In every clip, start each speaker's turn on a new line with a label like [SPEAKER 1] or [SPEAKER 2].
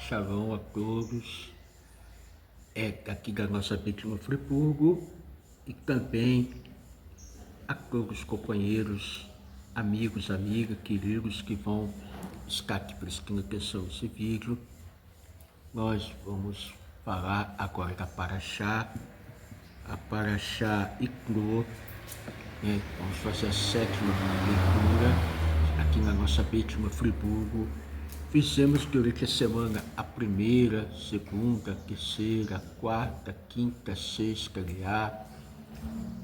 [SPEAKER 1] Shalom a todos, aqui da nossa vítima Friburgo e também a todos os companheiros, amigos, amigas, queridos que vão estar aqui prestando atenção nesse vídeo. Nós vamos falar agora da Parashá, a Parashá Ikro, né? Vamos fazer a 7ª leitura aqui na nossa vítima Friburgo. Fizemos durante a semana a 1ª, 2ª, 3ª, 4ª, 5ª, 6ª Liá.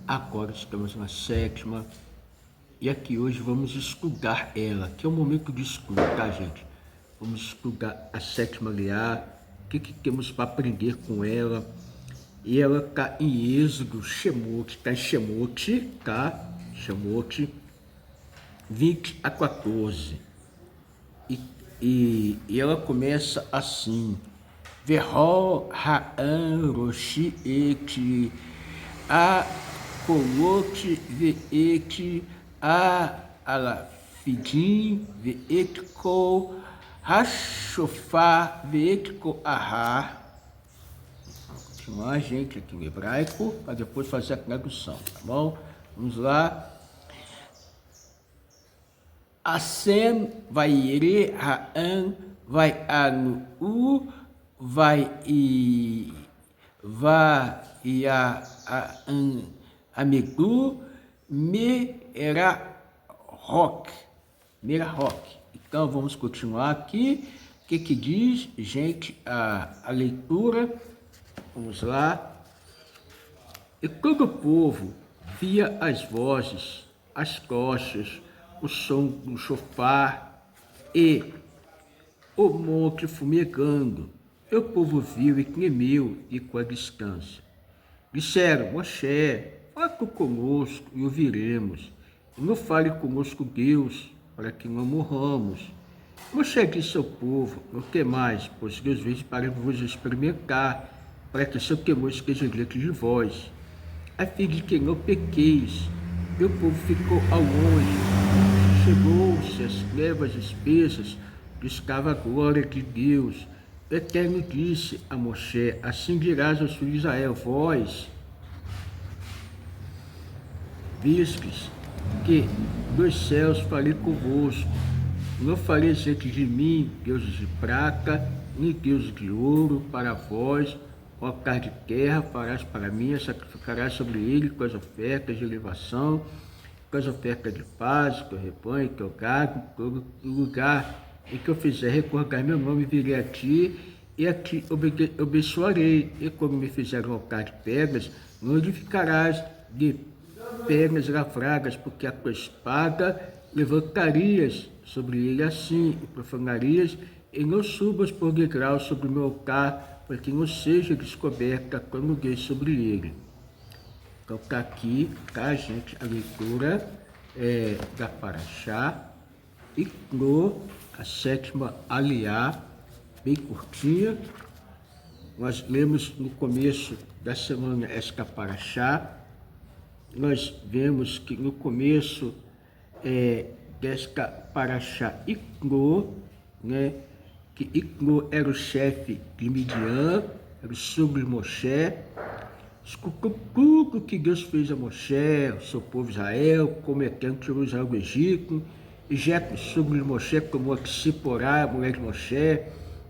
[SPEAKER 1] Agora estamos na 7ª. E aqui hoje vamos estudar ela, que é o momento de estudo, tá, gente? Vamos estudar a 7ª Liá, o que temos para aprender com ela. E ela está em Êxodo, Shemot, está em Shemot, tá? Shemot 20 a 14. E ela começa assim: Verro Ha'an Roshi Eti A Kolot Ve'eti A Alafidim Ve'eti Ko Hashofar Ve'eti Ko Ahá. Vou continuar, gente, aqui em hebraico, para depois fazer a tradução, tá bom? Vamos lá. Asem vai ire Ha'an vai anu vai a amigu merahok. Então vamos continuar aqui. O que diz, gente, a leitura? Vamos lá. E todo o povo via as vozes, as tochas, o som do chofar e o monte fumegando. E o povo viu e temeu e com a distância. Disseram: Moshe, fala conosco e ouviremos. E não fale conosco, Deus, para que não morramos. Moshe disse ao povo: Não temais, pois Deus veio para vos experimentar, para que seu temor esteja diante de vós, a fim de que não pequeis. E o povo ficou ao longe. Chegou-se as trevas espessas, estava a glória de Deus. O Eterno disse a Moshe: Assim dirás aos filhos de Israel: Vós vistes que dos céus falei convosco. Não farei diante de mim deuses de prata, nem deuses de ouro para vós. O altar de terra farás para mim, sacrificarás sobre ele com as ofertas de elevação, com as ofertas de paz, teu rebanho, teu gado, todo lugar em que eu fizer recordar meu nome, virei a ti, e a ti abençoarei. E como me fizeram um altar de pedras, não edificarás de pedras lavradas, porque a tua espada levantarias sobre ele assim, e profanarias, e não subas por degrau sobre o meu altar, para que não seja descoberta quando dei sobre ele. Então está aqui, tá, gente, a leitura da Parashá Ikro, a 7ª Aliá, bem curtinha. Nós lemos no começo da semana esta Parashá. Nós vemos que no começo desta Parashá Ikro, né, que Ikro era o chefe de Midian, era o sogro de Moshe. Escutou tudo que Deus fez a Moshe, o seu povo Israel, como Eterno tirou Israel do Egito. E Jetro, sogro de Moshe, tomou a Tsiporá, a mulher de Moshe,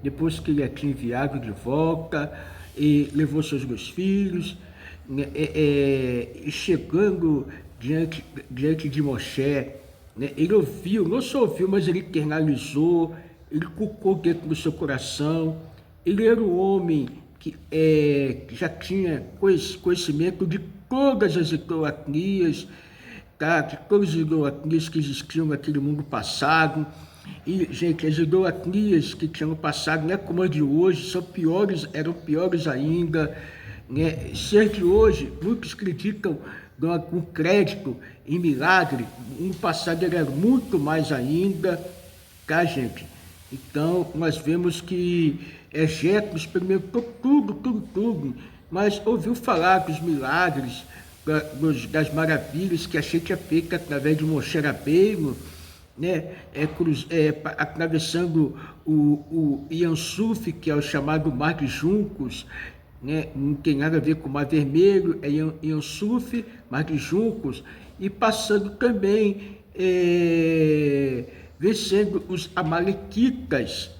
[SPEAKER 1] depois que ele a tinha enviado de volta, e levou seus 2 filhos, e chegando diante de Moshe, né, ele ouviu, não só ouviu, mas ele internalizou, ele colocou dentro do seu coração. Ele era um homem que já tinha conhecimento de todas as idolatrias, tá? De todas as idolatrias que existiam naquele mundo passado. E, gente, as idolatrias que tinham passado não é como as de hoje, eram piores ainda, né? Se as de hoje, muitos acreditam com crédito em milagre, no passado era muito mais ainda, tá, gente? Então, nós vemos que Jetro experimentou tudo, mas ouviu falar dos milagres, das maravilhas que a gente tinha feito através de Moshe Rabbeinu, né, atravessando o Iansuf, que é o chamado Mar de Juncos, né, não tem nada a ver com o Mar Vermelho, é Iansuf, Mar de Juncos, e passando também, vencendo os Amalequitas,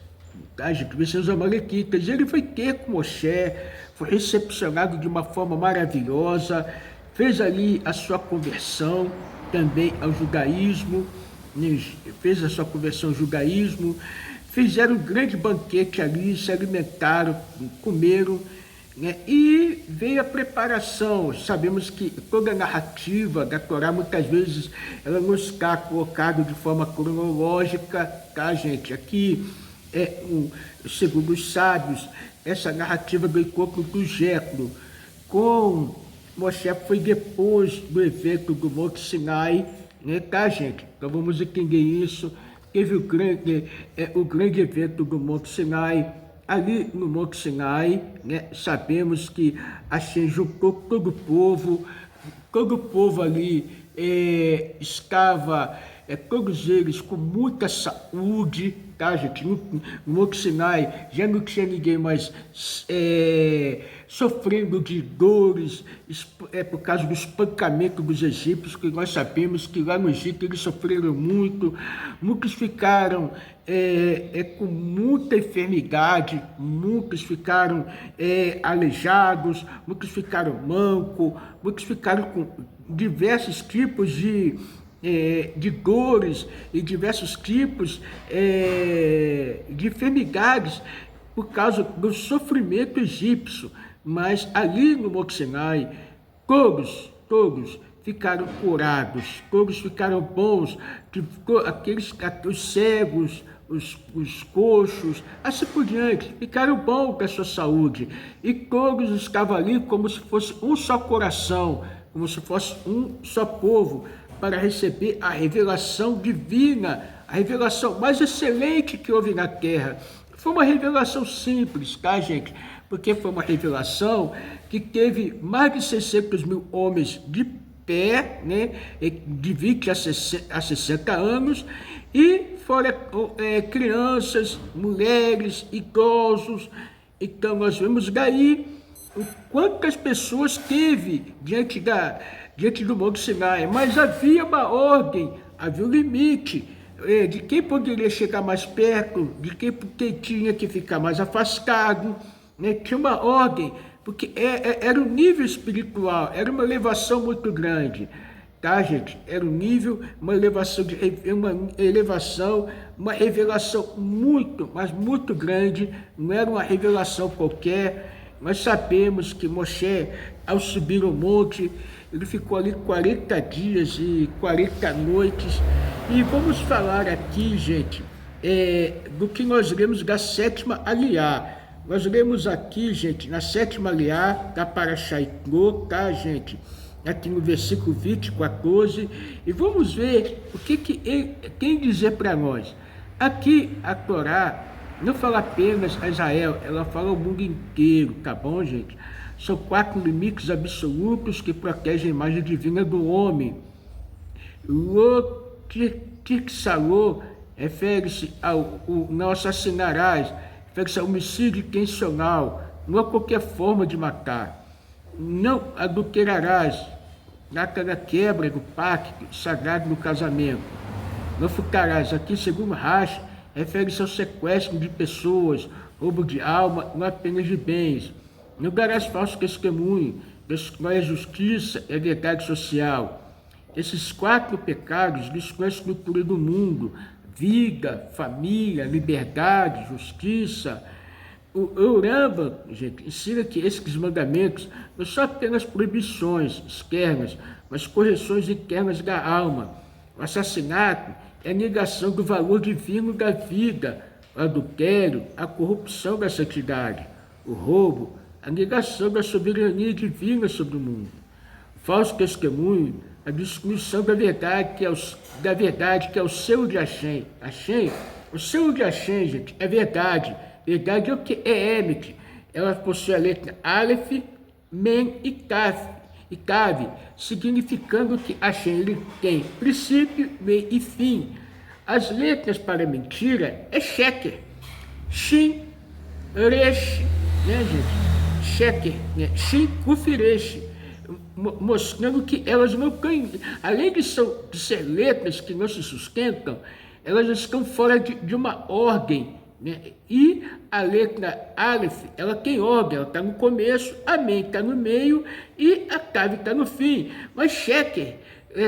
[SPEAKER 1] tá, gente? Vencendo os Amalequitas. Ele foi ter com Moshe, foi recepcionado de uma forma maravilhosa, fez ali a sua conversão também ao judaísmo, né? Fez a sua conversão ao judaísmo, fizeram um grande banquete ali, se alimentaram, comeram, né? E veio a preparação. Sabemos que toda a narrativa da Torá, muitas vezes, ela não está colocada de forma cronológica, tá, gente? Aqui, segundo os sábios, essa narrativa do encontro do Jethro com Moshe foi depois do evento do Monte Sinai, né, tá, gente? Então vamos entender isso. Teve o grande evento do Monte Sinai. Ali no Monte Sinai, né, sabemos que Hashem juntou todo o povo ali estava, todos eles com muita saúde, tá, gente? No Monte Sinai já não tinha ninguém mais sofrendo de dores por causa do espancamento dos egípcios, que nós sabemos que lá no Egito eles sofreram muito, muitos ficaram com muita enfermidade, muitos ficaram aleijados, muitos ficaram mancos, muitos ficaram com diversos tipos de dores e diversos tipos de enfermidades por causa do sofrimento egípcio. Mas ali no Monte Sinai, todos ficaram curados, todos ficaram bons, os cegos, os coxos, assim por diante, ficaram bons da sua saúde. E todos estavam ali como se fosse um só coração, como se fosse um só povo, para receber a revelação divina, a revelação mais excelente que houve na terra. Foi uma revelação simples, tá, gente? Porque foi uma revelação que teve mais de 600 mil homens de pé, né, de 20 a 60 anos, e fora crianças, mulheres, idosos. Então nós vemos daí quantas pessoas teve diante do Monte Sinai, mas havia uma ordem, havia um limite de quem poderia chegar mais perto, de quem tinha que ficar mais afastado, né? Tinha uma ordem, porque era um nível espiritual, era uma elevação muito grande, tá, gente? Era um nível, uma revelação muito, mas muito grande, não era uma revelação qualquer. Nós sabemos que Moshe, ao subir o monte, ele ficou ali 40 dias e 40 noites. E vamos falar aqui, gente, do que nós lemos da sétima aliá. Nós lemos aqui, gente, na sétima aliá da Parashá Yitro, tá, gente? Aqui no versículo 20, 14. E vamos ver o que ele tem a dizer para nós. Aqui a Torá não fala apenas a Israel, ela fala ao mundo inteiro, tá bom, gente? São 4 limites absolutos que protegem a imagem divina do homem. Lo refere-se ao não assassinarás, refere-se ao homicídio intencional, não a qualquer forma de matar. Não adulterarás, na quebra do pacto sagrado no casamento. Não furtarás, aqui segundo Rashi, refere-se ao sequestro de pessoas, roubo de alma, não apenas de bens. Não darás falso testemunho, destrói a justiça e a verdade social. Esses 4 pecados destroem a estrutura do mundo: vida, família, liberdade, justiça. O Rambam, gente, ensina que esses mandamentos não são apenas proibições externas, mas correções internas da alma. O assassinato é a negação do valor divino da vida, o adultério, a corrupção da santidade, o roubo, a negação da soberania divina sobre o mundo, o falso testemunho, a destruição da verdade que é o selo de Hashem. O selo de Hashem, gente, é verdade. Verdade é o que? É Emet. Ela possui a letra Aleph, Men e Tav, significando que Hashem ele tem princípio, meio e fim. As letras para mentira é sheker, shin, resh, né, gente? Sheker, né? Shin, kuf, resh, mostrando que elas não têm, além de ser letras que não se sustentam, elas estão fora de uma ordem, né? E a letra Aleph, ela tem ordem, ela está no começo, a Mem está no meio e a Tav está no fim. Mas sheker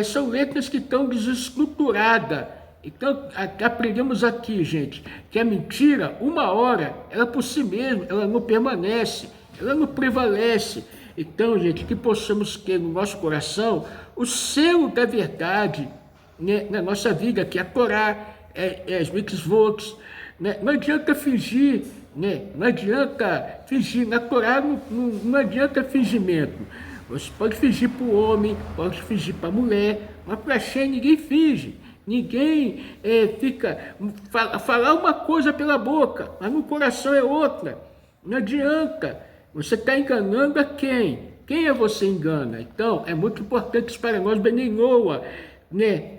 [SPEAKER 1] são letras que estão desestruturadas. Então, aprendemos aqui, gente, que a mentira, uma hora, ela por si mesma, ela não permanece, ela não prevalece. Então, gente, que possamos ter no nosso coração o selo da verdade, né, na nossa vida, que é a Torá, as mitzvot, né? Não adianta fingir, né? Não adianta fingir, na Torá não adianta fingimento. Você pode fingir para o homem, pode fingir para a mulher, mas para Hashem ninguém finge. Ninguém falar uma coisa pela boca, mas no coração é outra. Não adianta. Você está enganando a quem? Quem é você engana? Então, é muito importante isso para nós, Bnei Noah, né?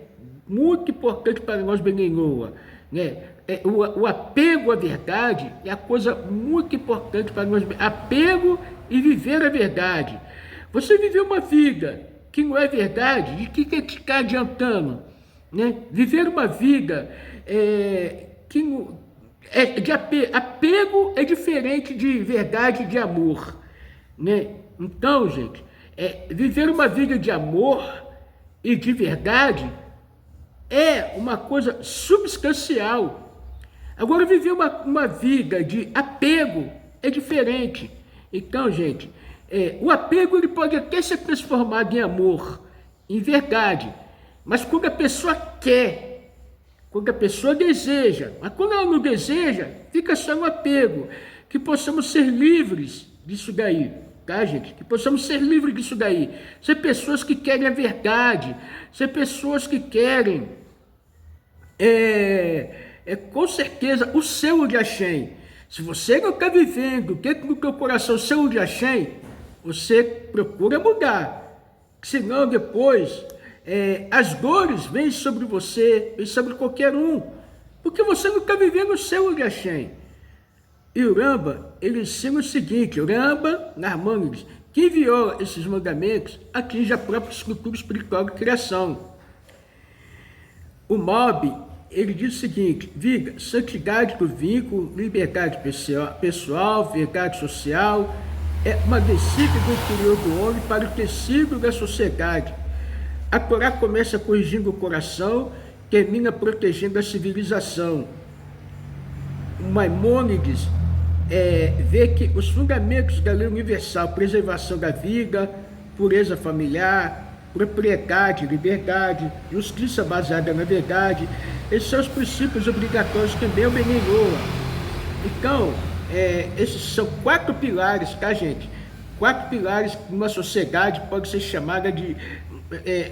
[SPEAKER 1] Muito importante para nós, Bnei Noah, né? O apego à verdade é a coisa muito importante para nós. Apego e viver a verdade. Você viveu uma vida que não é verdade, de que está adiantando? Né? Viver uma vida que não, de apego é diferente de verdade e de amor. Né? Então, gente, viver uma vida de amor e de verdade é uma coisa substancial. Agora, viver uma vida de apego é diferente. Então, gente, o apego ele pode até ser transformado em amor, em verdade. Mas quando a pessoa quer, quando a pessoa deseja, mas quando ela não deseja, fica só no apego. Que possamos ser livres disso daí, tá, gente? Que possamos ser livres disso daí. Ser pessoas que querem a verdade, ser pessoas que querem, com certeza, o selo de Hashem. Se você não está vivendo, que no teu coração o selo de Hashem, você procura mudar. Senão depois as dores vêm sobre você, vêm sobre qualquer um, porque você não está vivendo o selo de Hashem. E o Ramba, ele ensina o seguinte, o Ramba, Narmanides, quem viola esses mandamentos atinge a própria estrutura espiritual de criação. O Mob, ele diz o seguinte, viga, santidade do vínculo, liberdade pessoal, verdade social, é uma descida do interior do homem para o tecido da sociedade. A Torá começa corrigindo o coração, termina protegendo a civilização. O Maimônides vê que os fundamentos da lei universal, preservação da vida, pureza familiar, propriedade, liberdade, justiça baseada na verdade, esses são os princípios obrigatórios também ao Bnei Noah. Então, esses são 4 pilares, tá, gente? 4 pilares que uma sociedade pode ser chamada de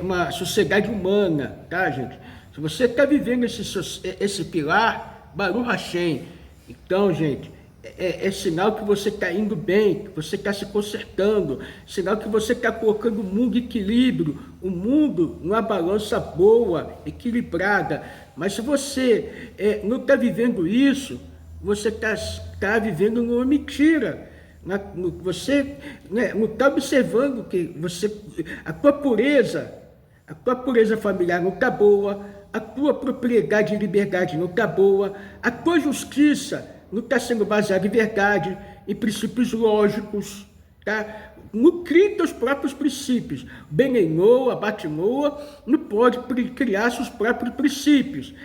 [SPEAKER 1] uma sociedade humana, tá, gente? Se você está vivendo esse pilar, Baruch Hashem, então, gente, é sinal que você está indo bem, que você está se consertando, sinal que você está colocando o mundo em equilíbrio, o mundo numa balança boa, equilibrada. Mas se você não está vivendo isso, você está vivendo uma mentira. Você não está observando que a tua pureza familiar não está boa, a tua propriedade e liberdade não está boa, a tua justiça não está sendo baseada em verdade, em princípios lógicos, tá? Não cria teus próprios princípios. Bnei Noah, Bat Noah, não pode criar seus próprios princípios.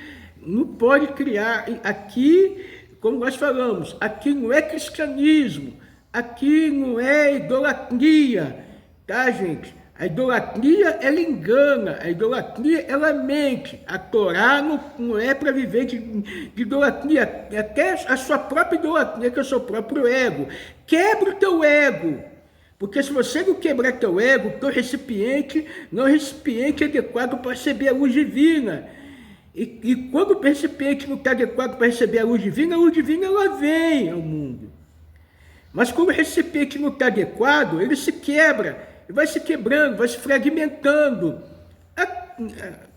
[SPEAKER 1] Não pode criar aqui, como nós falamos, aqui não é cristianismo, aqui não é idolatria, tá, gente? A idolatria, ela engana, a idolatria, ela mente. A Torá não é para viver de idolatria, até a sua própria idolatria, que é o seu próprio ego. Quebra o teu ego, porque se você não quebrar teu ego, teu recipiente não é um recipiente adequado para receber a luz divina. E quando o recipiente não está adequado para receber a luz divina ela vem ao mundo. Mas quando o recipiente não está adequado, ele se quebra. Vai se quebrando, vai se fragmentando.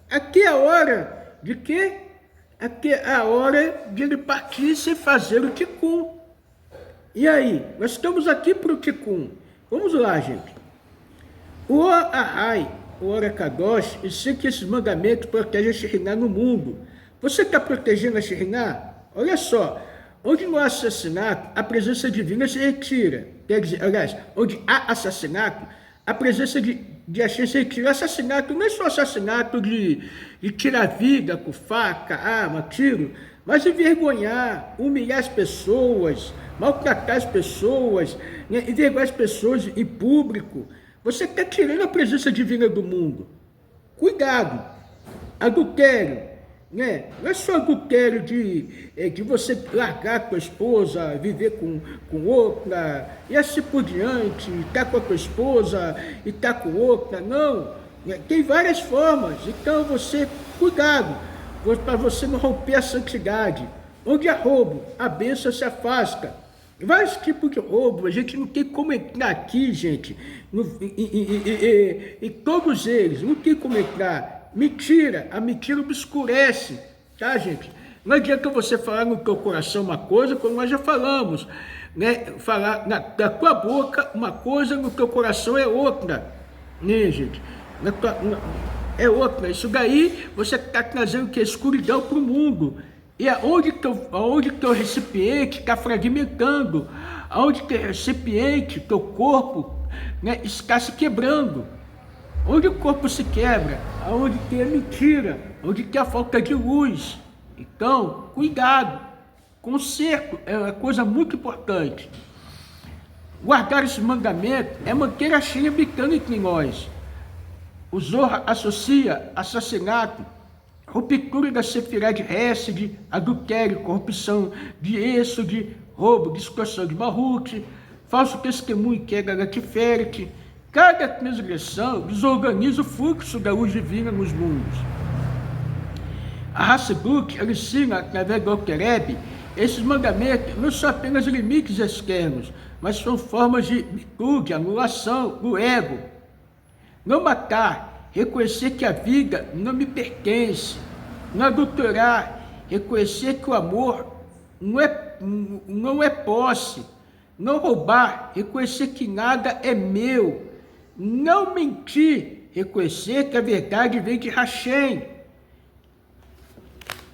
[SPEAKER 1] Aqui é a hora de quê? até a hora de ele partir sem fazer o ticum. E aí, nós estamos aqui para o ticum. Vamos lá, gente. O Ahai, o Orakadosh, eu sei que esses mandamentos protegem a Shekhinah no mundo. Você está protegendo a Shekhinah? Olha só, onde não há assassinato, a presença divina se retira. Quer dizer, aliás, onde há assassinato, a presença de Hashem se retira. Assassinato não é só assassinato de tirar vida com faca, arma, tiro, mas envergonhar, humilhar as pessoas, maltratar as pessoas, né? Envergonhar as pessoas em público. Você está tirando a presença divina do mundo. Cuidado. Adultério, né? Não é só adultério de você largar a tua esposa, viver com outra, e assim por diante, estar com a tua esposa e estar com outra, não. Tem várias formas, então você, cuidado, para você não romper a santidade. Onde há roubo, a bênção se afasta. Vários tipos de roubo, a gente não tem como entrar aqui, gente, em todos eles, não tem como entrar. Mentira, a mentira obscurece, tá, gente? Não adianta você falar no teu coração uma coisa, como nós já falamos, né? Falar da tua boca uma coisa, no teu coração é outra, né, gente? É outra. Isso daí você está trazendo que escuridão para o mundo. E aonde teu recipiente está fragmentando, aonde teu recipiente, teu corpo, né, está se quebrando. Onde o corpo se quebra, aonde tem a mentira, onde tem a falta de luz. Então, cuidado. Conserto é uma coisa muito importante. Guardar esse mandamento é manter a Shem habitando entre nós. O Zohar associa assassinato, ruptura da Sefirá de Hesed, adultério, corrupção de Êxode, roubo, distorção de Malhut, falso testemunho, queda da Tiferet. Cada transgressão desorganiza o fluxo da luz divina nos mundos. A Hassedut ensina, através do Alter, esses mandamentos não são apenas limites externos, mas são formas de virtude, anulação do ego. Não matar, reconhecer que a vida não me pertence. Não adulterar, reconhecer que o amor não é posse. Não roubar, reconhecer que nada é meu. Não mentir, reconhecer que a verdade vem de Hashem.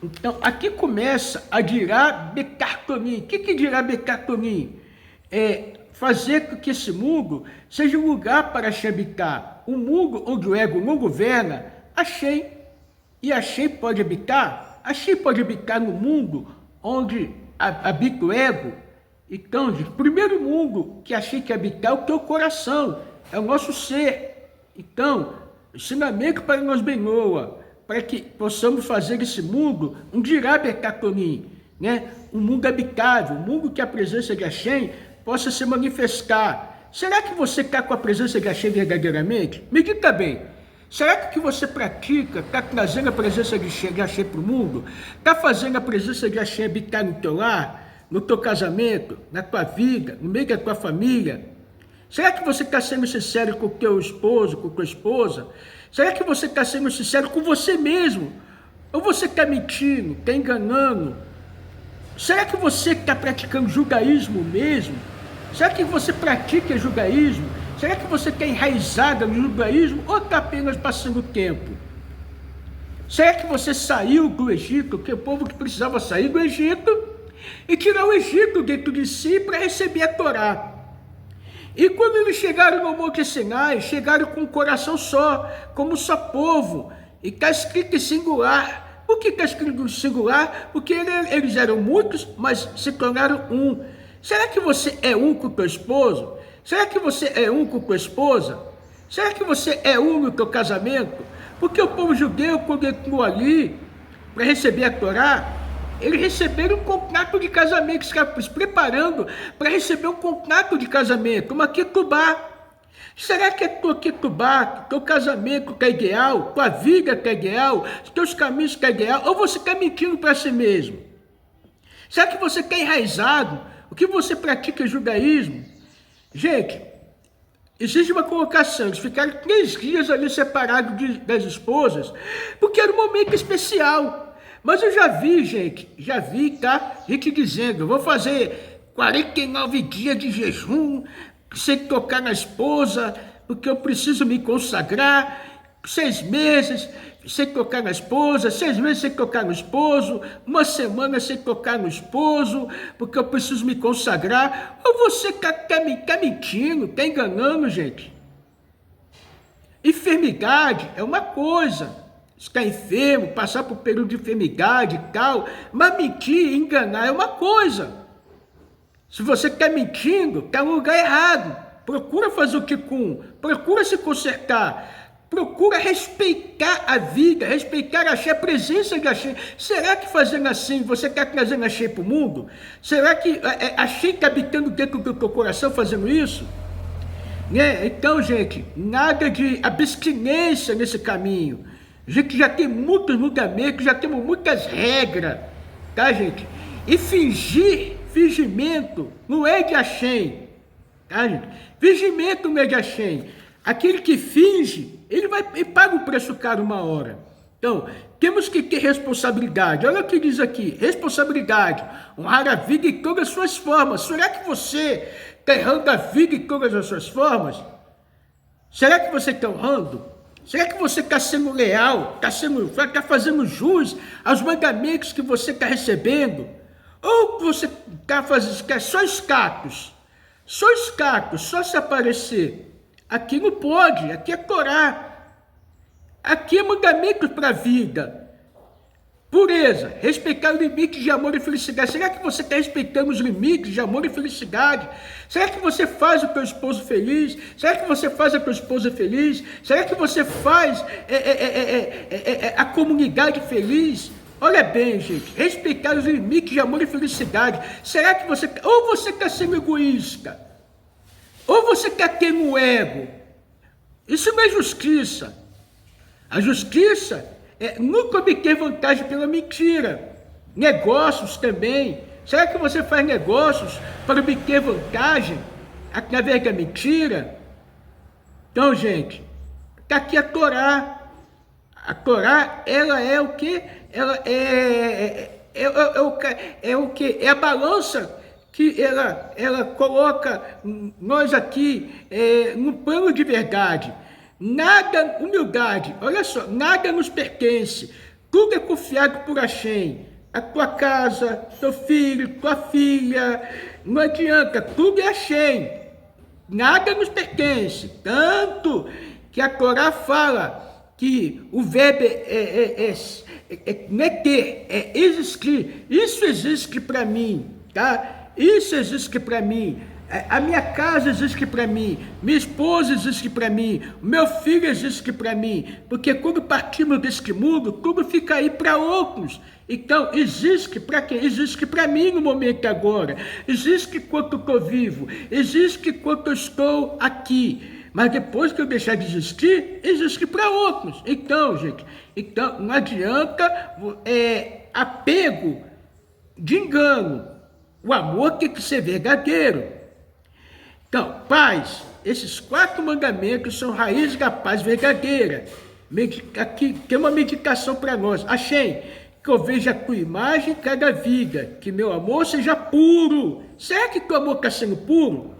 [SPEAKER 1] Então, aqui começa a dirá Bekartonim. O que dirá Bekartonim? É fazer com que esse mundo seja um lugar para Hashem habitar. Um mundo onde o ego não governa, Hashem. E Hashem pode habitar? Hashem pode habitar no mundo onde habita o ego. Então, o primeiro mundo que Hashem quer habitar é o teu coração, é o nosso ser. Então, ensinamento para nós Benoa, para que possamos fazer esse mundo um dirá Bekartonim, né? Um mundo habitável, um mundo que a presença de Hashem possa se manifestar. Será que você está com a presença de Hashem verdadeiramente? Medita bem. Será que o que você pratica está trazendo a presença de Hashem para o mundo? Está fazendo a presença de Hashem habitar no teu lar, no teu casamento, na tua vida, no meio da tua família? Será que você está sendo sincero com o teu esposo, com a tua esposa? Será que você está sendo sincero com você mesmo? Ou você está mentindo, está enganando? Será que você está praticando judaísmo mesmo? Será que você pratica judaísmo? Será que você está enraizada no judaísmo ou está apenas passando tempo? Será que você saiu do Egito, que é o povo que precisava sair do Egito, e tirar o Egito dentro de si para receber a Torá? E quando eles chegaram no Monte Sinai, chegaram com um coração só, como só povo, e está escrito em singular. Por que está escrito em singular? Porque eles eram muitos, mas se tornaram um. Será que você é um com o teu esposo? Será que você é um com tua esposa? Será que você é um no teu casamento? Porque o povo judeu, quando entrou ali para receber a Torá, eles receberam um contrato de casamento, estavam se preparando para receber um contrato de casamento, uma ketubá. Será que a tua ketubá, teu casamento está ideal, tua vida está ideal, os teus caminhos estão ideal, ou você está mentindo para si mesmo? Será que você está enraizado? O que você pratica é judaísmo? Gente, existe uma colocação, eles ficaram 3 dias ali separados das esposas, porque era um momento especial. Mas eu já vi, gente, tá? Gente dizendo, eu vou fazer 49 dias de jejum, sem tocar na esposa, porque eu preciso me consagrar, 6 meses sem tocar na esposa, 6 meses sem tocar no esposo, 1 semana sem tocar no esposo, porque eu preciso me consagrar. Ou você tá mentindo, tá enganando, gente? Enfermidade é uma coisa, ficar enfermo, passar por período de enfermidade e tal, mas mentir, enganar é uma coisa. Se você está mentindo, está no lugar errado. Procura fazer o ticum, procura se consertar, procura respeitar a vida, respeitar Axé, a presença de Axé. Será que fazendo assim, você está trazendo Axé para o mundo? Será que Axé está habitando dentro do teu coração fazendo isso? Né? Então, gente, nada de abstinência nesse caminho. A gente já tem muitos mudamentos, já temos muitas regras, tá, gente? E fingimento não é de Axé, tá, gente? Fingimento não é de Axé. Aquele que finge, ele paga o preço caro uma hora. Então, temos que ter responsabilidade. Olha o que diz aqui, responsabilidade, honrar a vida em todas as suas formas. Será que você está errando a vida em todas as suas formas? Será que você está honrando? Será que você está sendo leal, está fazendo jus aos mandamentos que você está recebendo? Ou você está fazendo só escatos, só se aparecer? Aqui não pode, aqui é Torá. Aqui é mandamento para a vida. Pureza, respeitar os limites de amor e felicidade. Será que você está respeitando os limites de amor e felicidade? Será que você faz o teu esposo feliz? Será que você faz a tua esposa feliz? Será que você faz a comunidade feliz? Olha bem, gente, respeitar os limites de amor e felicidade. Será que você... Ou você está sendo egoísta, ou você está tendo um ego. Isso não é justiça. A justiça é nunca obter vantagem pela mentira. Negócios também. Será que você faz negócios para obter vantagem através da mentira? Então, gente, está aqui a Torá. A Torá, ela é o quê? Ela é o quê? É a balança que ela coloca nós aqui no plano de verdade. Nada, humildade, olha só, nada nos pertence, tudo é confiado por Axé. A tua casa, teu filho, tua filha, não adianta, tudo é Axé. Nada nos pertence, tanto que a Torá fala que o verbo não é ter, é existir. Isso existe para mim, tá? Isso existe para mim. A minha casa existe para mim, minha esposa existe para mim, meu filho existe para mim, porque quando partimos deste mundo, tudo fica aí para outros. Então, existe para quem? Existe para mim no momento agora, existe enquanto estou vivo, existe enquanto eu estou aqui, mas depois que eu deixar de existir, existe para outros. Então, gente, não adianta apego de engano, o amor tem que ser verdadeiro. Então, paz, esses 4 mandamentos são raiz da paz verdadeira. Aqui tem uma meditação para nós. Axé, que eu veja a tua imagem em cada vida, que meu amor seja puro. Será que teu amor está sendo puro?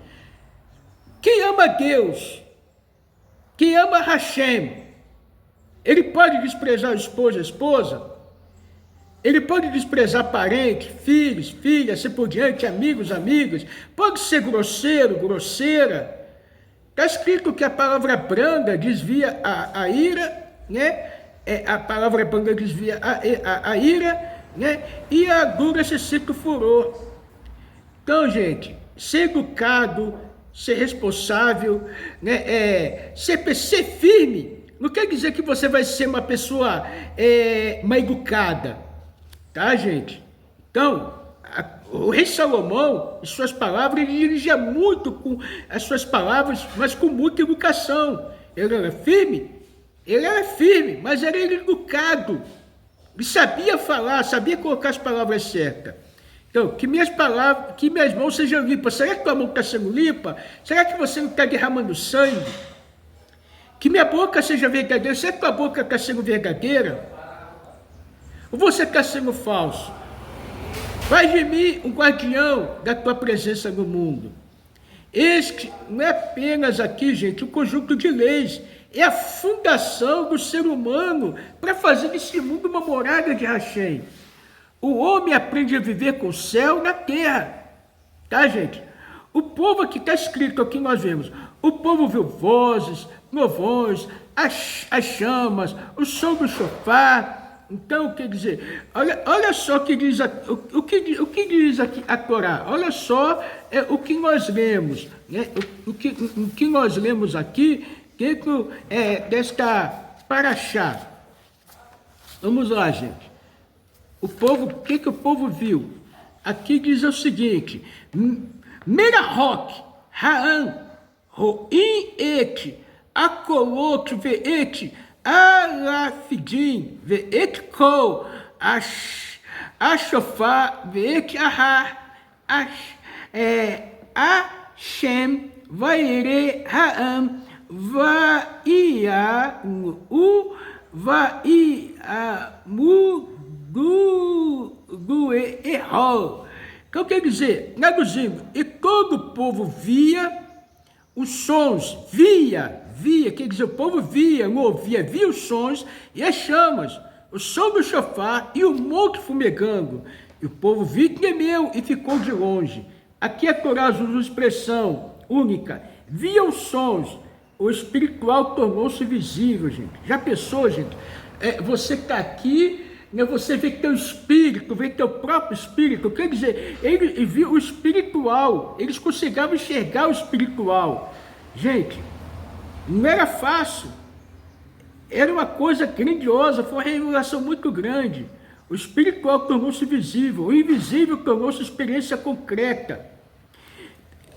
[SPEAKER 1] Quem ama Deus, quem ama Hashem, ele pode desprezar o esposo, a esposa? Ele pode desprezar parente, filhos, filhas, assim por diante, amigos, amigas. Pode ser grosseiro, grosseira. Está escrito que a palavra branda desvia a ira, né? A palavra branda desvia a ira, né? E a dura se sente o furor. Então, gente, ser educado, ser responsável, né? Ser firme. Não quer dizer que você vai ser uma pessoa mal educada. Tá, gente? Então, o rei Salomão, em suas palavras, ele dirigia muito com as suas palavras, mas com muita educação. Ele era firme, mas era educado. Ele sabia falar, sabia colocar as palavras certas. Então, que minhas mãos sejam limpas. Será que tua mão está sendo limpa? Será que você não está derramando sangue? Que minha boca seja verdadeira. Será que tua boca está sendo verdadeira? Ou você está sendo falso? Faz de mim um guardião da tua presença no mundo. Este não é apenas aqui, gente, um conjunto de leis. É a fundação do ser humano para fazer desse mundo uma morada de Hashem. O homem aprende a viver com o céu na terra. Tá, gente? O povo aqui está escrito, aqui nós vemos. O povo viu vozes, trovões, as chamas, o som do shofar. Então, quer dizer, olha só o que diz, o que diz aqui a Torá. Olha só o que nós lemos. Né? O que nós lemos aqui dentro desta paraxá. Vamos lá, gente. O que o povo viu? Aqui diz o seguinte: Merahok, Haan, Roim et, Akolot veet, Alafidim veet kol, Ashofar veet ahar, Hashem vaire Haan, Vaia do erro. Então quer dizer, traduzindo, e todo o povo via os sons, via, quer dizer, o povo via, não ouvia, via os sons e as chamas, o som do shofar e o monte fumegando. E o povo viu e tremeu e ficou de longe. Aqui a Torá usa uma expressão única, via os sons, o espiritual tornou-se visível, gente. Já pensou, gente? Você está aqui, né, você vê teu espírito, vê teu próprio espírito, quer dizer, ele viu o espiritual, eles conseguiam enxergar o espiritual. Gente, não era fácil, era uma coisa grandiosa, foi uma revelação muito grande. O espiritual tornou-se visível, o invisível tornou-se experiência concreta.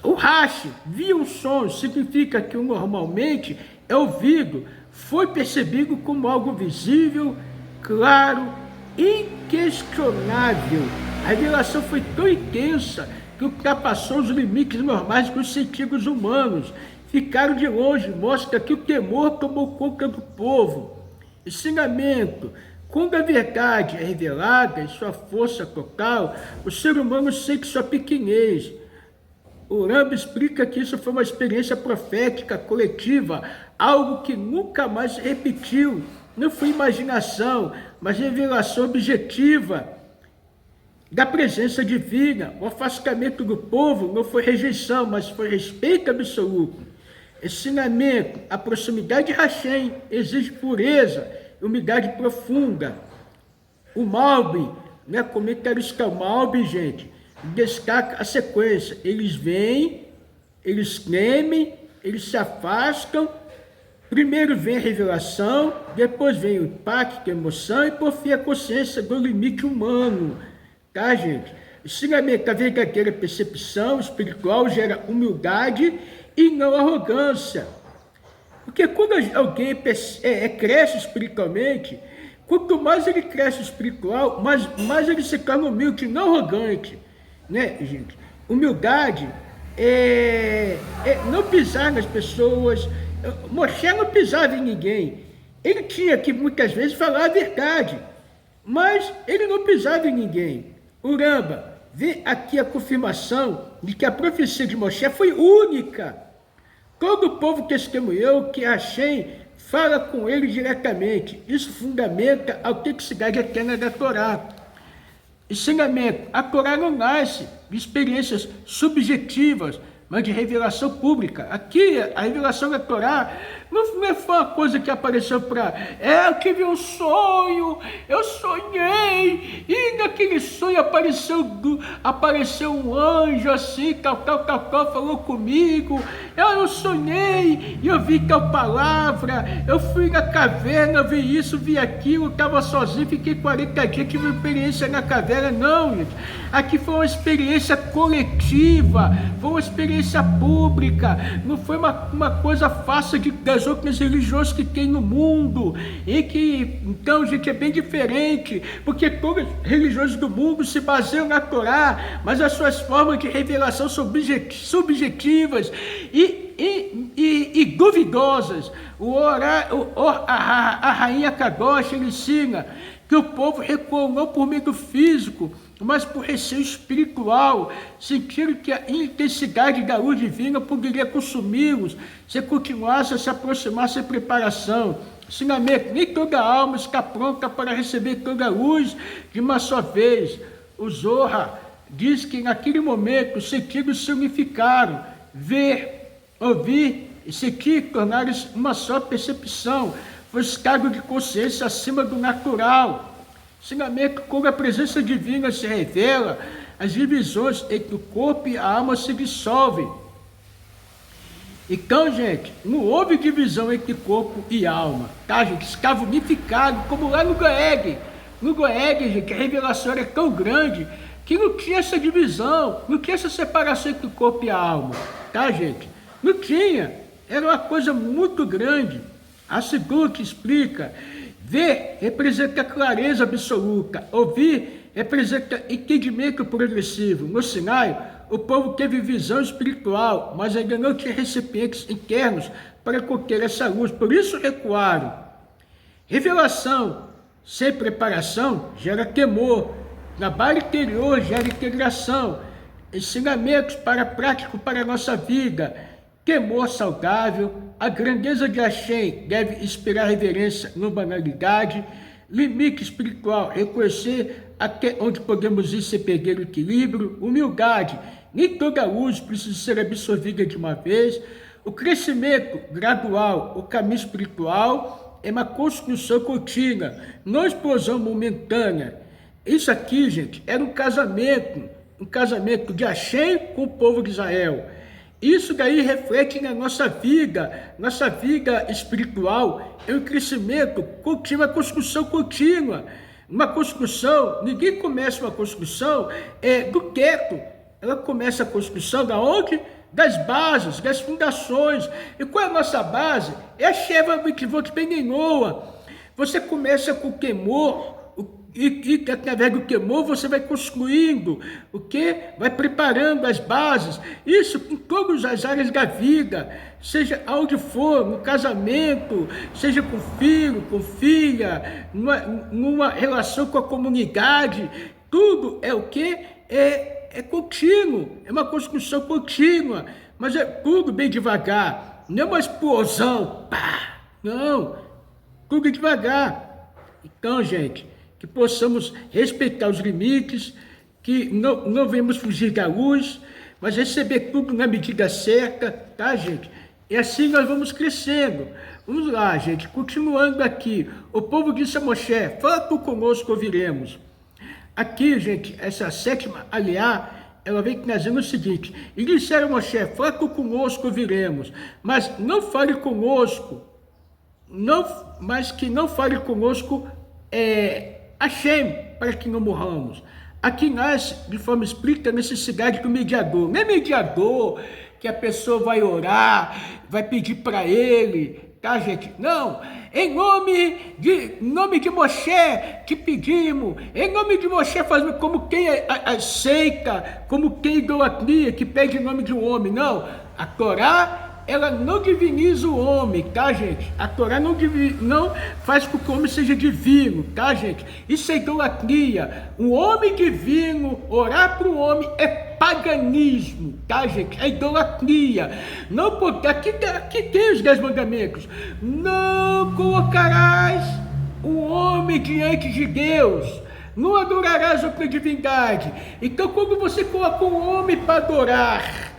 [SPEAKER 1] O Rashi, via um som, significa que normalmente é ouvido, foi percebido como algo visível, claro, inquestionável. A revelação foi tão intensa que ultrapassou os limites normais dos sentidos humanos. Ficaram de longe, mostra que o temor tomou conta do povo. Ensinamento: quando a verdade é revelada em sua força total, o ser humano sente sua pequenez. O Rambam explica que isso foi uma experiência profética coletiva, algo que nunca mais se repetiu. Não foi imaginação, mas revelação objetiva da presença divina. O afastamento do povo não foi rejeição, mas foi respeito absoluto. Ensinamento: a proximidade de Hashem exige pureza, humildade profunda. O Malbim, né, comentarista Malbim, gente, destaca a sequência: eles vêm, eles temem, eles se afastam, primeiro vem a revelação, depois vem o impacto, a emoção e por fim a consciência do limite humano, tá, gente? Ensinamento: a verdadeira percepção espiritual gera humildade e não arrogância, porque quando alguém cresce espiritualmente, quanto mais ele cresce espiritual, mais ele se torna humilde, não arrogante. Né, gente? Humildade é não pisar nas pessoas. Moshe não pisava em ninguém. Ele tinha que muitas vezes falar a verdade, mas ele não pisava em ninguém. O Rambam vê aqui a confirmação de que a profecia de Moshe foi única. Todo o povo testemunhou que Hashem fala com ele diretamente. Isso fundamenta a autenticidade eterna da Torá. Ensinamento: a Torá não nasce de experiências subjetivas, mas de revelação pública. Aqui, a revelação da Torá não foi uma coisa que apareceu para... eu tive um sonho, eu sonhei, e naquele sonho apareceu um anjo assim, tal, falou comigo, eu sonhei, e eu vi tal palavra, eu fui na caverna, vi isso, vi aquilo, estava sozinho, fiquei 40 dias, tive uma experiência na caverna. Não, gente. Aqui foi uma experiência coletiva, foi uma experiência pública, não foi uma coisa fácil das outras religiões que tem no mundo, e que, então, gente, é bem diferente, porque todas as religiões do mundo se baseiam na Torá, mas as suas formas de revelação são subjetivas, e e duvidosas. A rainha Kadosh ele ensina que o povo recuou não por medo físico, mas por receio espiritual, sentiram que a intensidade da luz divina poderia consumi-los se continuasse a se aproximar sem preparação. Ensinamento: nem toda alma está pronta para receber toda a luz de uma só vez. O Zohar diz que naquele momento os sentidos se unificaram, ver, ouvir e sentir tornaram-se uma só percepção, foi estado de consciência acima do natural. Ensinamento: quando a presença divina se revela, as divisões entre o corpo e a alma se dissolvem. Então, gente, não houve divisão entre corpo e alma, tá, gente? Estava unificado, como lá no Goeg. No Goeg, gente, a revelação era tão grande que não tinha essa divisão, não tinha essa separação entre o corpo e a alma, tá, gente? Não tinha, era uma coisa muito grande. A segunda explica: ver representa clareza absoluta, ouvir representa entendimento progressivo. No Sinai, o povo teve visão espiritual, mas ainda não tinha recipientes internos para conter essa luz, por isso recuaram. Revelação sem preparação gera temor, trabalho interior gera integração, ensinamentos práticos para a nossa vida, temor saudável, a grandeza de Hashem deve inspirar reverência, não banalidade, limite espiritual, reconhecer até onde podemos ir sem perder o equilíbrio, humildade, nem toda luz precisa ser absorvida de uma vez, o crescimento gradual, o caminho espiritual é uma construção contínua, não explosão momentânea. Isso aqui, gente, era um casamento de Hashem com o povo de Israel. Isso daí reflete na nossa vida espiritual, é um crescimento contínuo, uma construção contínua. Uma construção, ninguém começa uma construção do teto, ela começa a construção da onde? Das bases, das fundações. E qual é a nossa base? É a Sheva Mitzvot Beninoa. Você começa com o temor, e através do temor você vai construindo, o que? Vai preparando as bases, isso em todas as áreas da vida, seja onde for, no casamento, seja com filho, com filha, numa relação com a comunidade, tudo é o que? É contínuo, é uma construção contínua, mas é tudo bem devagar, não é uma explosão, pá, não, tudo devagar. Então, gente, que possamos respeitar os limites, que não venhamos fugir da luz, mas receber tudo na medida certa, tá, gente? E assim nós vamos crescendo. Vamos lá, gente, continuando aqui. O povo disse a Moshe: fala tu conosco, ouviremos. Aqui, gente, essa sétima aliá, ela vem trazendo o seguinte: e disseram a Moshe: fala tu conosco, ouviremos, mas não fale conosco, mas que não fale conosco Hashem, para que não morramos. Aqui nasce, de forma explícita, a necessidade do mediador. Não é mediador que a pessoa vai orar, vai pedir para ele, tá, gente? Não, em nome de Moshe que pedimos, em nome de Moshe fazemos como quem aceita, como quem idolatria, que pede em nome de um homem. Não, a Torá, ela não diviniza o homem, tá, gente? A Torá não faz com que o homem seja divino, tá, gente? Isso é idolatria. Um homem divino, orar para um homem é paganismo, tá, gente? É idolatria. Não pode, aqui tem os 10 mandamentos. Não colocarás o homem diante de Deus. Não adorarás outra divindade. Então, quando você coloca um homem para adorar,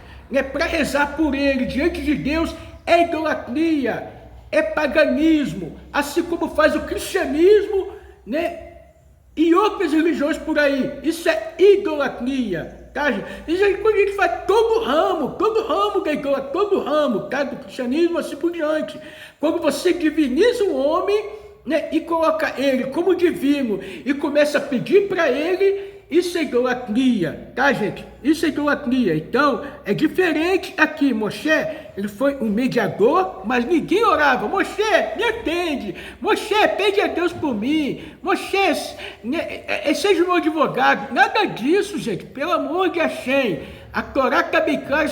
[SPEAKER 1] para rezar por ele diante de Deus, é idolatria, é paganismo, assim como faz o cristianismo, né? E outras religiões por aí. Isso é idolatria, tá, gente? Isso aí, quando a gente faz todo ramo da idolatria, todo ramo, tá, do cristianismo, assim por diante. Quando você diviniza um homem, né, e coloca ele como divino e começa a pedir para ele, isso é idolatria, tá, gente? Isso é idolatria. Então, é diferente aqui. Moshe, ele foi um mediador, mas ninguém orava. Moshe, me atende. Moshe, pede a Deus por mim. Moshe, seja um advogado. Nada disso, gente. Pelo amor de Hashem. A Torá está bem clara,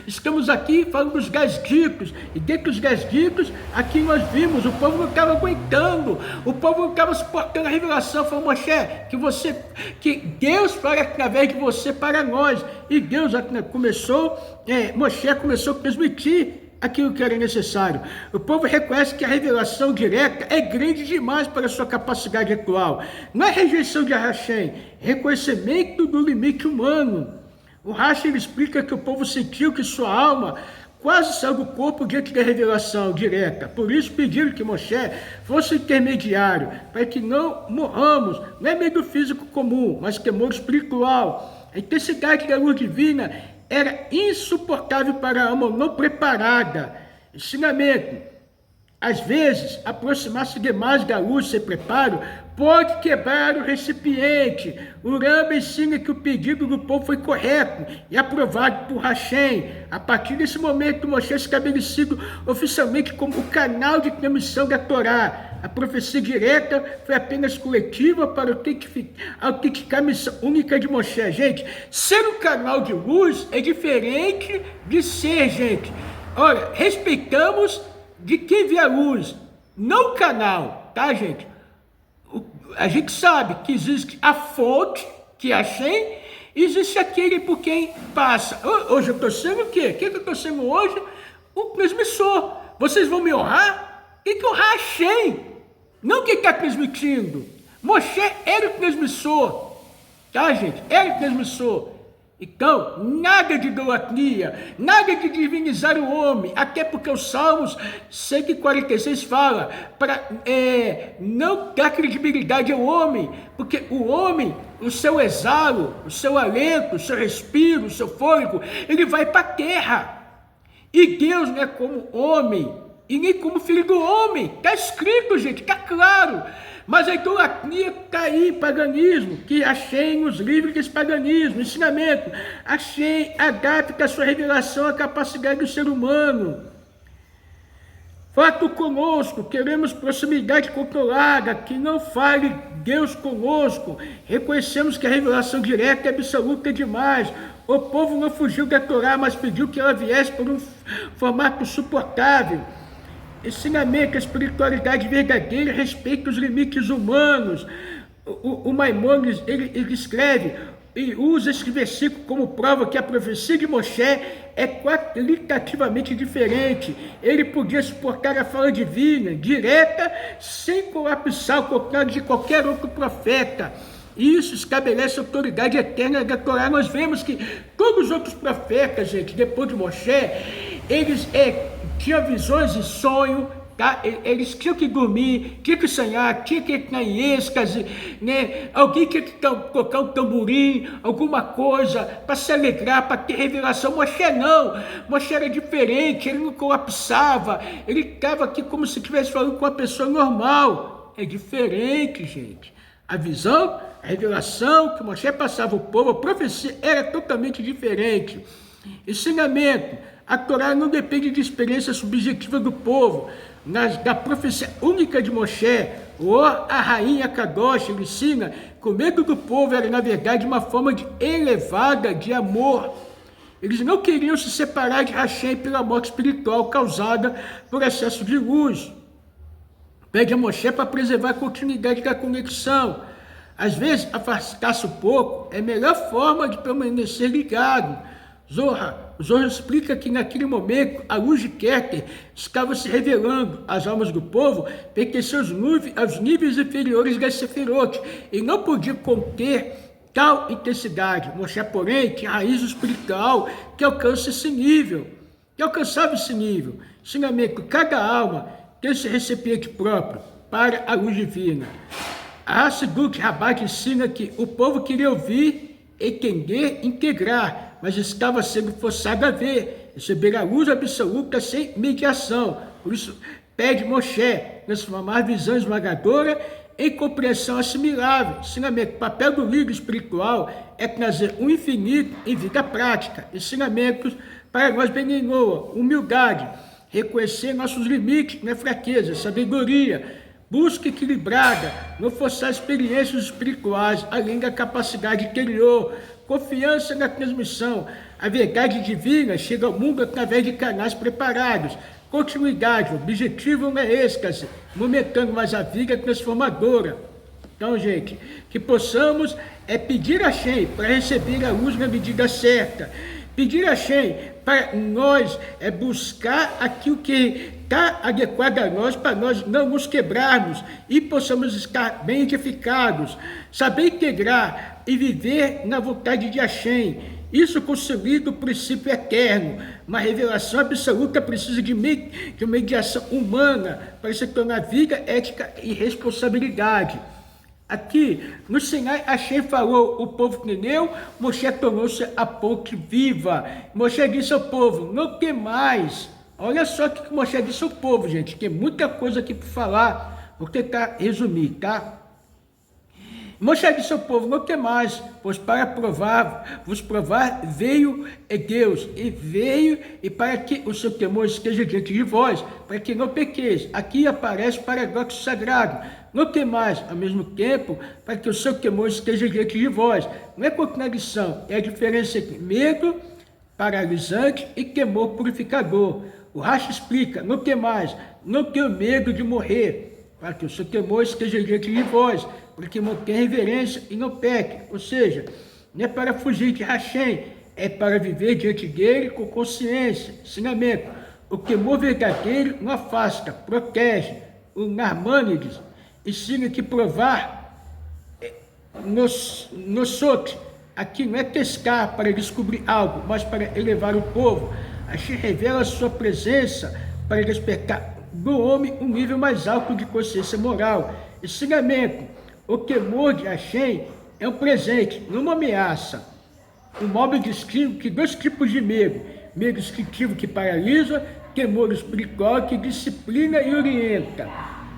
[SPEAKER 1] estamos aqui falando dos gasdicos, e dentro dos gasdicos, aqui nós vimos, o povo não estava aguentando, o povo não estava suportando a revelação. Falou, Moshe, que Deus fale através de você para nós, e Deus Moshe começou a transmitir aquilo que era necessário. O povo reconhece que a revelação direta é grande demais para a sua capacidade atual. Não é rejeição de Hashem, é reconhecimento do limite humano. O Rashi explica que o povo sentiu que sua alma quase saiu do corpo diante da revelação direta. Por isso pediram que Moshe fosse intermediário, para que não morramos. Não é medo físico comum, mas temor espiritual. A intensidade da luz divina era insuportável para a alma não preparada. Ensinamento. Às vezes, aproximar-se demais da luz sem preparo pode quebrar o recipiente. O Rambam ensina que o pedido do povo foi correto e aprovado por Hashem. A partir desse momento, Moshe é estabelecido oficialmente como o canal de transmissão da Torá. A profecia direta foi apenas coletiva para autenticar a missão única de Moshe. Gente, ser um canal de luz é diferente de ser, gente. Olha, respeitamos de quem vê a luz, não o canal, tá, gente? A gente sabe que existe a fonte, que é a Hashem, e existe aquele por quem passa. Hoje eu estou sendo o quê? O que eu estou sendo hoje? O transmissor. Vocês vão me honrar? Tem que honrar a Hashem, não quem está transmitindo. Moshe era o transmissor, tá, gente? Era o transmissor. Então, nada de idolatria, nada de divinizar o homem, até porque os Salmos 146 fala para não dar credibilidade ao homem, porque o homem, o seu exalo, o seu alento, o seu respiro, o seu fôlego, ele vai para a terra. E Deus não é como homem, e nem como filho do homem. Está escrito, gente, está claro. Mas a idolatria está aí, paganismo, que Hashem nos livre desse paganismo, ensinamento. Hashem adapta a sua revelação à capacidade do ser humano. Fato conosco, queremos proximidade controlada, que não fale Deus conosco. Reconhecemos que a revelação direta é absoluta demais. O povo não fugiu da Torá, mas pediu que ela viesse por um formato suportável. Ensinamento, a espiritualidade verdadeira respeita os limites humanos. O Maimônides, ele escreve e usa esse versículo como prova que a profecia de Moshe é qualitativamente diferente. Ele podia suportar a fala divina, direta, sem colapsar, ao contrário de qualquer outro profeta. Isso estabelece a autoridade eterna da Torá. Nós vemos que todos os outros profetas, gente, depois de Moshe, eles tinham visões e sonho, tá? Eles tinham que dormir, tinham que sonhar, tinham que entrar em êxtase, né? Alguém tinha que tocar um tamborim, alguma coisa, para se alegrar, para ter revelação. Moshe não, Moshe era diferente, ele não colapsava, ele estava aqui como se estivesse falando com uma pessoa normal. É diferente, gente. A visão, a revelação que Moshe passava ao povo, a profecia era totalmente diferente. Ensinamento. A Torá não depende de experiência subjetiva do povo. Da profecia única de Moshe, a rainha Kadosh, ele ensina que o medo do povo era, na verdade, uma forma elevada de amor. Eles não queriam se separar de Hashem pela morte espiritual causada por excesso de luz. Pede a Moshe para preservar a continuidade da conexão. Às vezes, afastar-se um pouco é a melhor forma de permanecer ligado. Zohar explica que naquele momento a luz de Keter estava se revelando. As almas do povo pertenciam aos níveis inferiores da Sefirot e não podiam conter tal intensidade. Moshe, porém, tinha raiz espiritual que alcançava esse nível. Ensinamento: cada alma tem esse recipiente próprio para a luz divina. A Hassidut Rabat ensina que o povo queria ouvir, entender, integrar, mas estava sendo forçado a ver, receber a luz absoluta sem mediação. Por isso, Pede Moshe transformar a visão esmagadora em compreensão assimilável. Ensinamento. O papel do líder espiritual é trazer o infinito em vida prática. Ensinamentos para nós, Beninoa. Humildade. Reconhecer nossos limites, não é fraqueza. Sabedoria. Busca equilibrada. Não forçar experiências espirituais, além da capacidade interior. Confiança na transmissão. A verdade divina chega ao mundo através de canais preparados. Continuidade, o objetivo não é êxtase, momentâneo, mas a vida é transformadora. Então, gente, que possamos pedir a Shem para receber a luz na medida certa. Pedir a Shem para nós buscar aquilo que está adequado a nós, para nós não nos quebrarmos e possamos estar bem edificados. Saber integrar e viver na vontade de Hashem. Isso consolida o princípio eterno. Uma revelação absoluta precisa de mediação humana para se tornar vida, ética e responsabilidade. Aqui, no Sinai, Hashem falou, o povo creu, Moshe tornou-se a ponte viva. Moshe disse ao povo, não temais. Olha só o que Moshe disse ao povo, gente. Tem muita coisa aqui para falar. Vou tentar resumir, tá? Moshe disse ao povo, não temais, pois para vos provar veio Deus, e veio e para que o seu temor esteja diante de vós, para que não pequeis. Aqui aparece o paradoxo sagrado. Não temais, ao mesmo tempo, para que o seu temor esteja diante de vós. Não é contradição, é a diferença entre medo paralisante e temor purificador. O Rashi explica, não temais, não tenho medo de morrer, para que o seu temor esteja diante de vós, porque mantenha reverência e não peque. Ou seja, não é para fugir de Hashem, é para viver diante dele com consciência. Ensinamento. O temor verdadeiro não afasta, protege. O Narmânides ensina que provar nos outros. Aqui não é testar para descobrir algo, mas para elevar o povo. Hashem revela a sua presença para despertar do homem um nível mais alto de consciência moral. Ensinamento. O temor de Hashem é um presente, não uma ameaça. O Mobre descreve que dois tipos de medo. Medo instintivo que paralisa, temor espiritual que disciplina e orienta.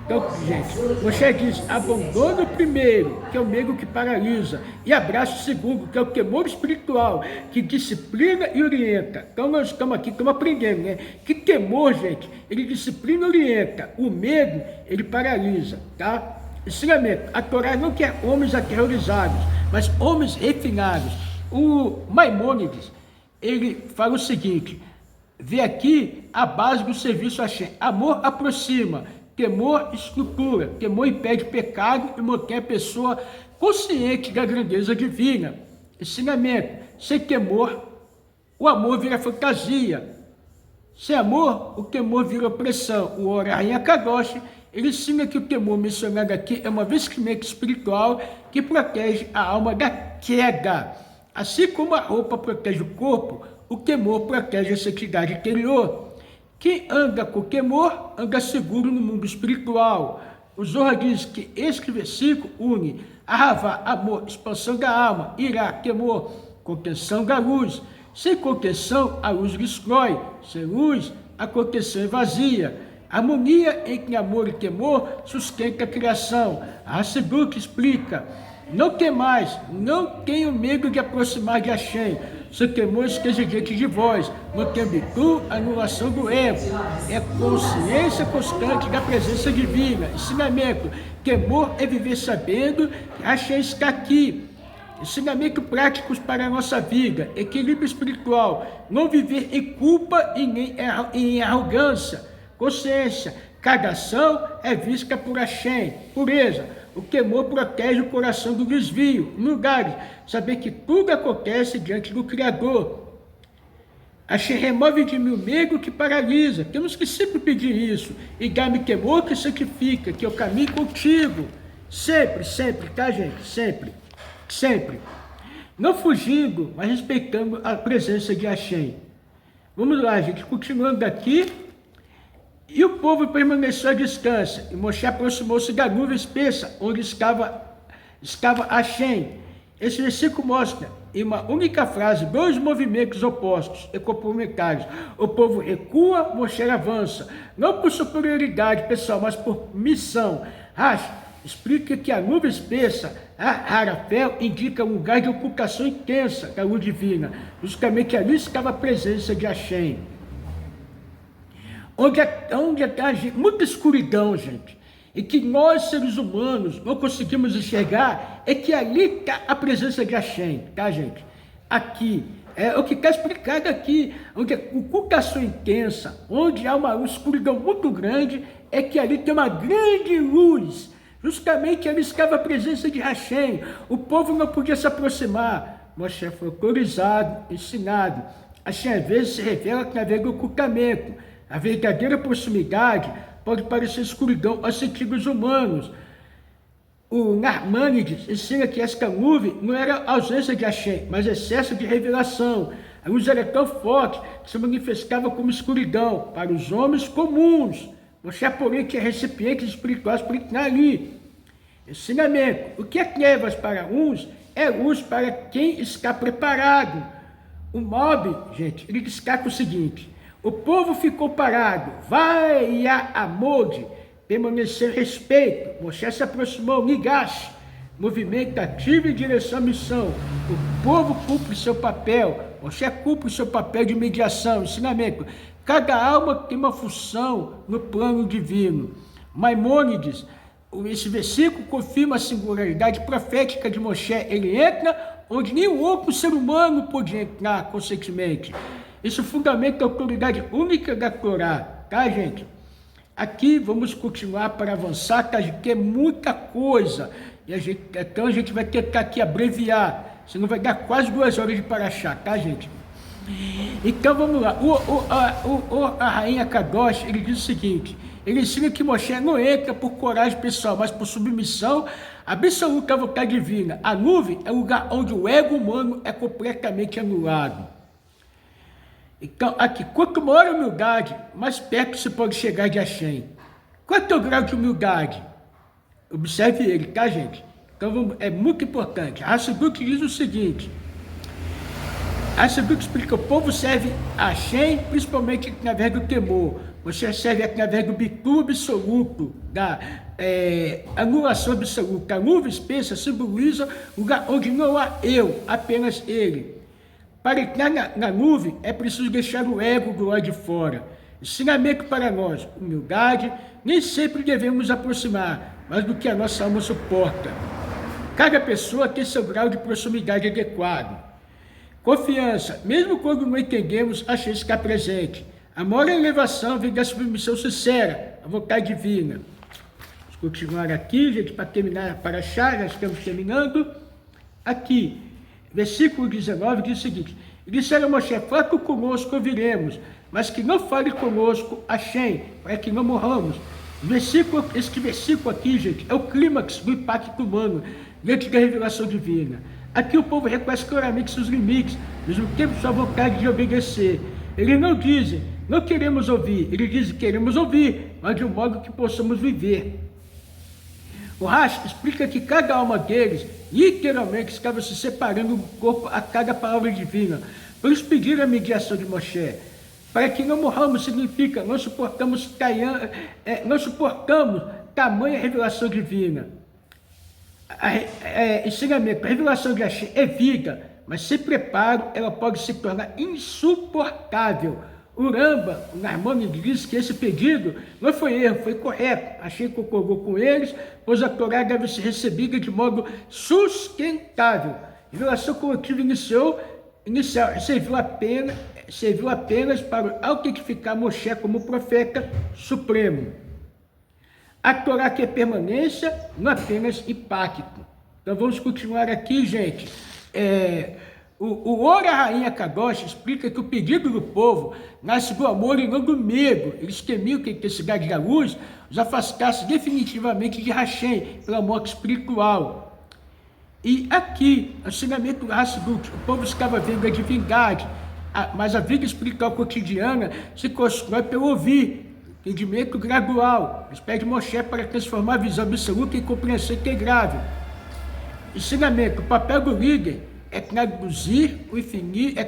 [SPEAKER 1] Então, gente, você diz, abandona o primeiro, que é o medo que paralisa, e abraça o segundo, que é o temor espiritual, que disciplina e orienta. Então, nós estamos aqui, estamos aprendendo, né? Que temor, gente, ele disciplina e orienta. O medo, ele paralisa, tá? Ensinamento. A Torá não quer homens aterrorizados, mas homens refinados. O Maimônides, ele fala o seguinte, vê aqui a base do serviço a Hashem. Amor aproxima, temor estrutura, temor impede pecado e mantém a pessoa consciente da grandeza divina. Ensinamento. Sem temor, o amor vira fantasia. Sem amor, o temor vira opressão. O Orainha Kadosh, ele ensina que o temor mencionado aqui é uma vestimenta espiritual que protege a alma da queda. Assim como a roupa protege o corpo, o temor protege a santidade interior. Quem anda com temor, anda seguro no mundo espiritual. O Zohar diz que este versículo une Ahavá, amor, expansão da alma, Irá, temor, contenção da luz. Sem contenção, a luz destrói. Sem luz, a contenção é vazia. A harmonia entre amor e temor sustenta a criação. A Hassidut explica, não temais, não tenho medo de aproximar de Hashem. Seu temor esteja diante de vós, mantendo tu a anulação do ego. É consciência constante da presença divina. Ensinamento, temor é viver sabendo que Hashem está aqui. Ensinamento práticos para a nossa vida, equilíbrio espiritual, não viver em culpa e nem em arrogância. Consciência, cada ação é vista por Hashem, pureza. O temor protege o coração do desvio. Lugares, saber que tudo acontece diante do Criador. Hashem remove de mim o medo que paralisa. Temos que sempre pedir isso. E dá-me temor que santifica, que eu caminhe contigo. Sempre, sempre, tá, gente? Sempre, sempre. Não fugindo, mas respeitando a presença de Hashem. Vamos lá, gente, continuando aqui. E o povo permaneceu à distância, e Moshe aproximou-se da nuvem espessa, onde estava Hashem. Esse versículo mostra em uma única frase, dois movimentos opostos e complementares. O povo recua, Moshe avança. Não por superioridade, pessoal, mas por missão. Rashi explica que a nuvem espessa, a Harafel, indica um lugar de ocultação intensa da luz divina. Justamente ali estava a presença de Hashem. Onde há muita escuridão, gente, e que nós, seres humanos, não conseguimos enxergar, é que ali está a presença de Hashem, tá, gente? Aqui, é o que está explicado aqui, onde a ocultação intensa, onde há uma escuridão muito grande, é que ali tem uma grande luz. Justamente ali estava a presença de Hashem. O povo não podia se aproximar. Moshe foi autorizado, ensinado. Hashem às vezes se revela através do ocultamento. A verdadeira proximidade pode parecer escuridão aos sentidos humanos. O Narmanides ensina que esta nuvem não era ausência de Hashem, mas excesso de revelação. A luz era tão forte que se manifestava como escuridão para os homens comuns. Você, porém, que é recipientes espirituais para entrar ali. Ensinamento. O que é trevas para uns é luz para quem está preparado. O mob, gente, ele destaca o seguinte: o povo ficou parado, vai a Amode, permaneceu respeito. Moshe se aproximou, Nigash, movimento ativo em direção à missão. O povo cumpre seu papel, Moshe cumpre seu papel de mediação. Ensinamento. Cada alma tem uma função no plano divino. Maimônides, esse versículo confirma a singularidade profética de Moshe. Ele entra onde nenhum outro ser humano pode entrar conscientemente. Isso fundamenta a autoridade única da Torá, tá, gente? Aqui vamos continuar para avançar, tá, gente? Que é muita coisa. Então a gente vai tentar aqui abreviar, senão vai dar quase 2 horas de Parashá, tá, gente? Então vamos lá. A rainha Kadosh, ele diz o seguinte: ele ensina que Moshe não entra por coragem pessoal, mas por submissão absoluta à vontade divina. A nuvem é o lugar onde o ego humano é completamente anulado. Então, aqui, quanto maior a humildade, mais perto se pode chegar de Hashem. Quanto é o grau de humildade? Observe ele, tá, gente? Então, é muito importante. Hassidut diz o seguinte: Hassidut explica que o povo serve a Hashem, principalmente através do temor. Você serve através do bitu absoluto, da anulação absoluta. A nuvem espessa simboliza o lugar onde não há eu, apenas ele. Para entrar na nuvem, é preciso deixar o ego do lado de fora. Ensinamento para nós: humildade, nem sempre devemos aproximar, mas do que a nossa alma suporta. Cada pessoa tem seu grau de proximidade adequado. Confiança, mesmo quando não entendemos, a chance está presente. A maior elevação vem da submissão sincera, à vontade divina. Vamos continuar aqui, gente, para terminar para achar, já estamos terminando. Aqui. Versículo 19 diz o seguinte: e disseram a Moshe: fale conosco, ouviremos, mas que não fale conosco Hashem, para que não morramos. Este versículo aqui, gente, é o clímax do impacto humano diante da revelação divina. Aqui o povo reconhece claramente seus limites, mesmo tempo sua vontade de obedecer. Eles não dizem, não queremos ouvir, eles dizem, queremos ouvir, mas de um modo que possamos viver. O Rashi explica que cada alma deles, literalmente, estava se separando do corpo a cada palavra divina. Por isso pediram a mediação de Moshe. Para que não morramos significa não suportamos tamanha revelação divina. Ensinamento, a revelação de Hashem é vida, mas sem preparo ela pode se tornar insuportável. O Ramba, o Narmanides, diz que esse pedido não foi erro, foi correto. Hashem concordou com eles, pois a Torá deve ser recebida de modo sustentável. A revelação coletiva inicial serviu apenas para autentificar Moshe como profeta supremo. A Torá quer permanência, não apenas impacto. Então vamos continuar aqui, gente. O Ora Rainha Kadosh explica que o pedido do povo nasce do amor e não do medo. Eles temiam que a intensidade da luz os afastasse definitivamente de Hashem, pela morte espiritual. E aqui, o ensinamento do Hassidut, o povo estava vendo a divindade, mas a vida espiritual cotidiana se constrói pelo ouvir, entendimento gradual. Eles pedem Moshe para transformar a visão absoluta em compreensão integrável. Ensinamento, o papel do líder é traduzir o infinito,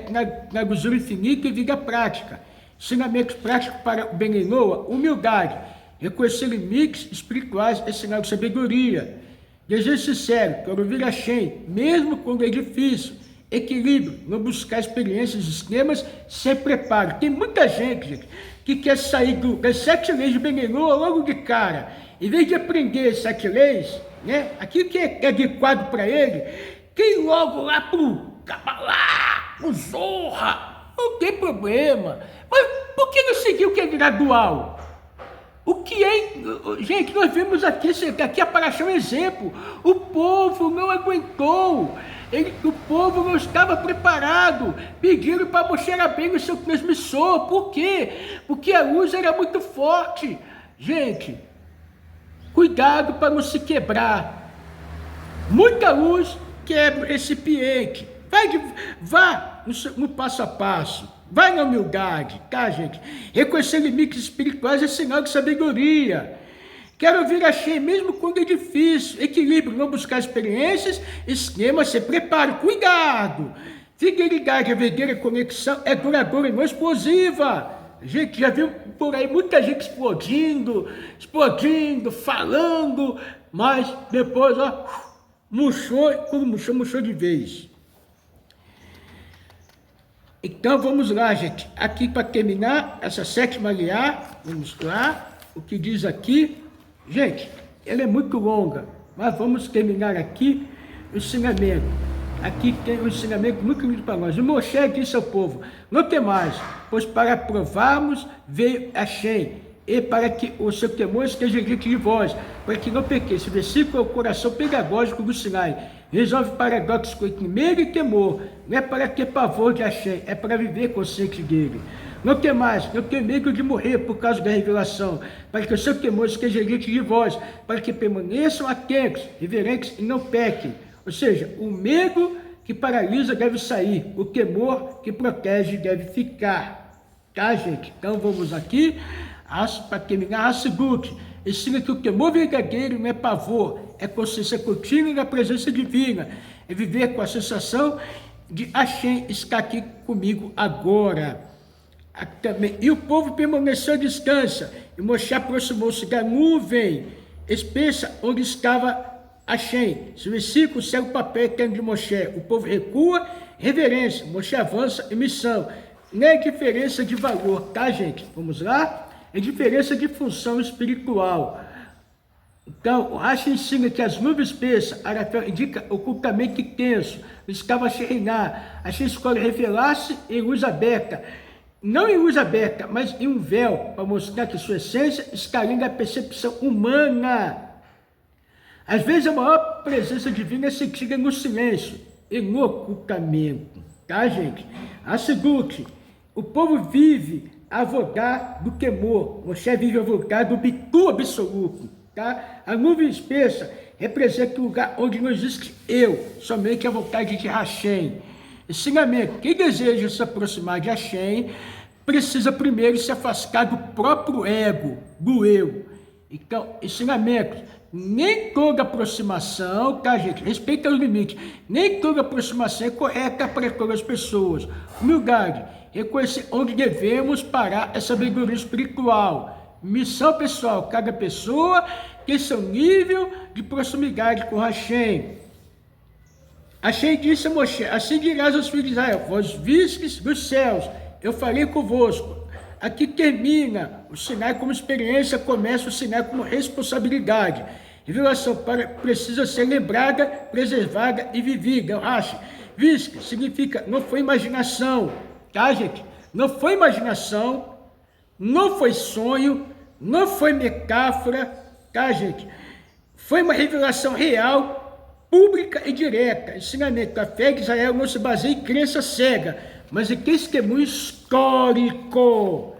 [SPEAKER 1] traduzir o infinito em vida prática. Ensinamentos práticos para o Benenoa, humildade, reconhecer limites espirituais é sinal de sabedoria. Desejo sincero, quero ouvir Hashem, mesmo quando é difícil. Equilíbrio, não buscar experiências extremas sem preparo. Tem muita gente que quer sair das 7 leis de Benenoa logo de cara. Em vez de aprender as 7 leis, né, aquilo que é adequado para ele, quer ir logo lá pro Kabbalah, pro Zorra, não tem problema. Mas por que não seguir o que é gradual? O que é... Gente, nós vemos aqui a Parashá é um exemplo. O povo não aguentou. O povo não estava preparado. Pediram para Moshe Rabbeinu o seu transmissor. Por quê? Porque a luz era muito forte. Gente, cuidado para não se quebrar. Muita luz quebra o recipiente. Vá no passo a passo. Vai na humildade, tá, gente? Reconhecer limites espirituais é sinal de sabedoria. Quero ouvir Hashem, mesmo quando é difícil. Equilíbrio, não buscar experiências, esquema, se prepare, cuidado. Fidelidade, a verdadeira conexão é duradoura e não explosiva. Gente, já viu por aí muita gente explodindo, falando, mas depois, ó, murchou, quando murchou de vez. Então vamos lá, gente. Aqui para terminar essa 7ª aliá, vamos lá. O que diz aqui, gente, ela é muito longa, mas vamos terminar aqui o ensinamento. Aqui tem um ensinamento muito lindo para nós. O Moshe disse ao povo: não temais, pois para provarmos veio Hashem, e para que o seu temor esteja diante de vós, para que não pequeis. Esse versículo é o coração pedagógico do Sinai. Resolve paradoxo com medo e temor. Não é para ter pavor de Hashem, é para viver consciente dele. Não temais, não tenho medo de morrer por causa da revelação, para que o seu temor esteja diante de vós, para que permaneçam atentos, reverentes e não pequem. Ou seja, o medo que paralisa deve sair, o temor que protege deve ficar. Tá, gente? Então vamos aqui, para terminar, a seguinte: ensina que o temor verdadeiro não é pavor, é consciência contínua da presença divina, é viver com a sensação de Hashem está aqui comigo agora. E o povo permaneceu à distância, e Moshe aproximou-se da nuvem espessa onde estava Hashem. Esse versículo segue o papel eterno de Moshe. O povo recua, reverência, Moshe avança em missão. Não é diferença de valor, tá, gente? Vamos lá? É diferença de função espiritual. Então, o Rashi ensina que as nuvens espessas, Arafel indica ocultamento intenso, estava a reinar. Hashem escolhe revelar-se em luz aberta. Não em luz aberta, mas em um véu, para mostrar que sua essência está além da percepção humana. Às vezes a maior presença divina é sentida no silêncio e no ocultamento. Tá, gente? A seguinte: o povo vive a vogar do temor. Moshe vive a vogar do bitu absoluto. Tá? A nuvem espessa representa o lugar onde não existe eu, somente a vontade de Hashem. Ensinamento: quem deseja se aproximar de Hashem precisa primeiro se afastar do próprio ego, do eu. Então, ensinamento: nem toda aproximação, tá, gente? Respeita os limites. Nem toda aproximação é correta para todas as pessoas. Humildade: reconhecer onde devemos parar essa sabedoria espiritual. Missão pessoal: cada pessoa tem seu nível de proximidade com Hashem. Hashem disse a Moshe: assim dirás aos filhos de Israel: vós vistes dos céus, eu falei convosco. Aqui termina o Sinai como experiência, começa o Sinai como responsabilidade. Revelação precisa ser lembrada, preservada e vivida. Rashi, viste significa não foi imaginação, tá, gente? Não foi imaginação, não foi sonho, não foi metáfora, tá, gente? Foi uma revelação real, pública e direta. Ensinamento: a fé de Israel não se baseia em crença cega, mas em testemunho histórico.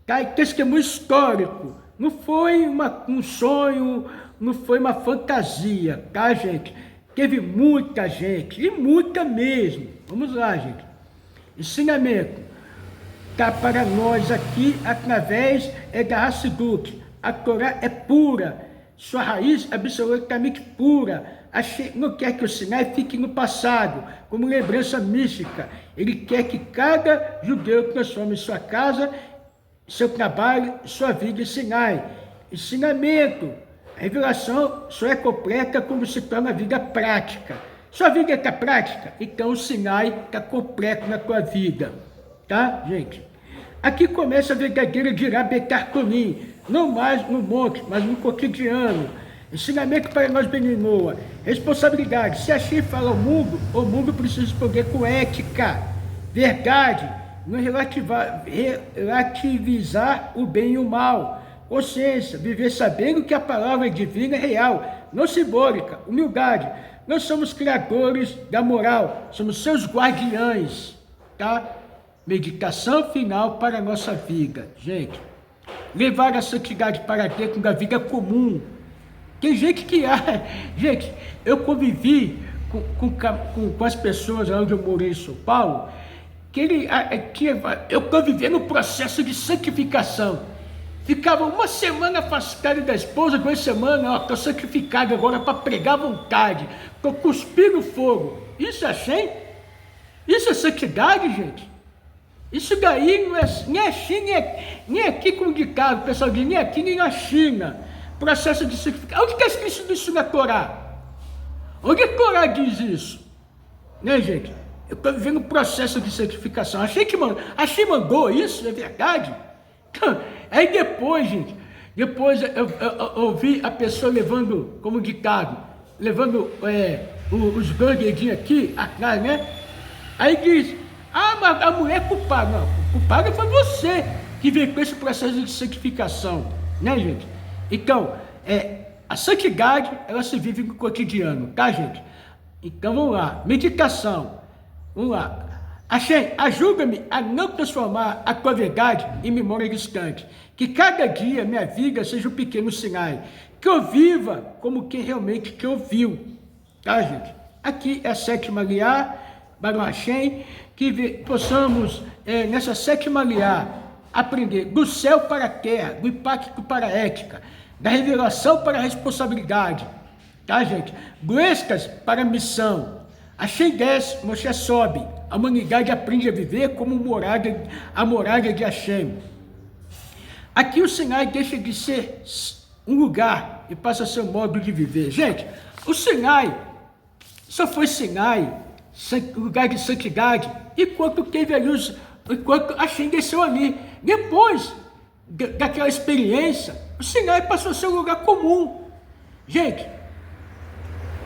[SPEAKER 1] Tá? Em testemunho histórico. Não foi um sonho, não foi uma fantasia, tá, gente? Teve muita gente, e muita mesmo. Vamos lá, gente. Ensinamento: tá para nós aqui através da Hassidut. A Torá é pura, sua raiz absolutamente pura. Hashem não quer que o Sinai fique no passado, como lembrança mística. Ele quer que cada judeu transforme sua casa, seu trabalho, sua vida em Sinai. Ensinamento. A revelação só é completa quando se torna a vida prática. Sua vida está prática? Então o Sinai está completo na tua vida. Tá, gente? Aqui começa a verdadeira Dirá Betartonim. Não mais no monte, mas no cotidiano. Ensinamento para nós, Beninoa. Responsabilidade. Se Hashem fala ao mundo, o mundo precisa responder com ética. Verdade. Não relativizar o bem e o mal. Consciência. Viver sabendo que a palavra divina é real, não simbólica. Humildade. Nós somos criadores da moral. Somos seus guardiães. Tá? Meditação final para a nossa vida. Gente, levar a santidade para dentro da vida comum. Tem gente que... Gente, eu convivi com as pessoas onde eu morei em São Paulo, eu convivi no processo de santificação. Ficava uma semana afastado da esposa, 2 semanas, estou santificado agora para pregar à vontade, estou cuspindo fogo. Isso é Hashem? Isso é santidade, gente? Isso daí não é nem a China, nem aqui como ditado, o pessoal diz, nem aqui nem na China. Processo de santificação. Onde está escrito isso na Torá? Onde a Torá diz isso? Né, gente? Eu estou vivendo um processo de santificação. Hashem mandou isso, é verdade? Aí depois, gente, eu ouvi a pessoa levando, como ditado, levando os 2 dedinhos aqui, atrás, né? Aí diz, mas a mulher é culpada. Não, culpada foi você que veio com esse processo de santificação, né, gente? Então, a santidade, ela se vive no cotidiano, tá, gente? Então, vamos lá. Meditação. Vamos lá. Hashem, ajuda-me a não transformar a tua verdade em memória distante. Que cada dia minha vida seja um pequeno Sinai. Que eu viva como quem realmente te ouviu. Tá, gente? Aqui é a 7ª Liá, Baruch Hashem, que possamos, nessa 7ª Liá, aprender do céu para a terra, do impacto para a ética, da revelação para a responsabilidade. Tá, gente? Goescas para a missão. Hashem desce, Moshe sobe. A humanidade aprende a viver como a morada de Hashem. Aqui o Sinai deixa de ser um lugar e passa a ser um modo de viver. Gente, o Sinai só foi Sinai, lugar de santidade, enquanto Hashem desceu ali. Depois daquela experiência, o Sinai passou a ser um lugar comum. Gente,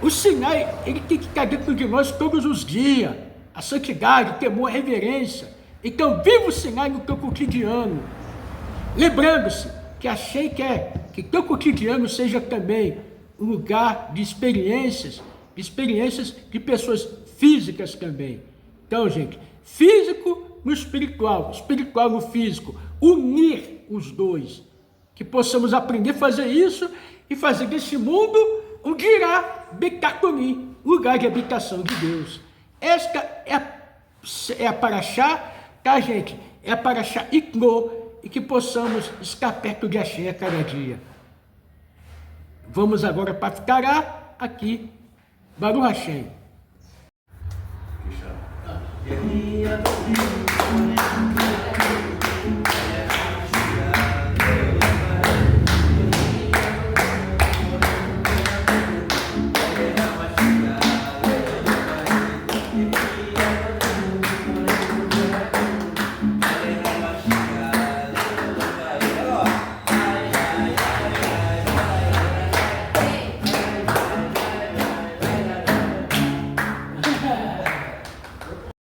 [SPEAKER 1] o Sinai, ele tem que estar dentro de nós todos os dias. A santidade, o temor, a reverência. Então, viva o Sinai no teu cotidiano. Lembrando-se que Hashem quer que teu cotidiano seja também um lugar de experiências de pessoas físicas também. Então, gente, físico no espiritual no físico. Unir os dois. Que possamos aprender a fazer isso e fazer desse mundo um Dirá Betartonim, lugar de habitação de Deus. Esta é a Parashá, tá, gente? É a Parashá Ikno, e que possamos estar perto de Hashem a cada dia. Vamos agora para Ficará, aqui, Baruch Hashem.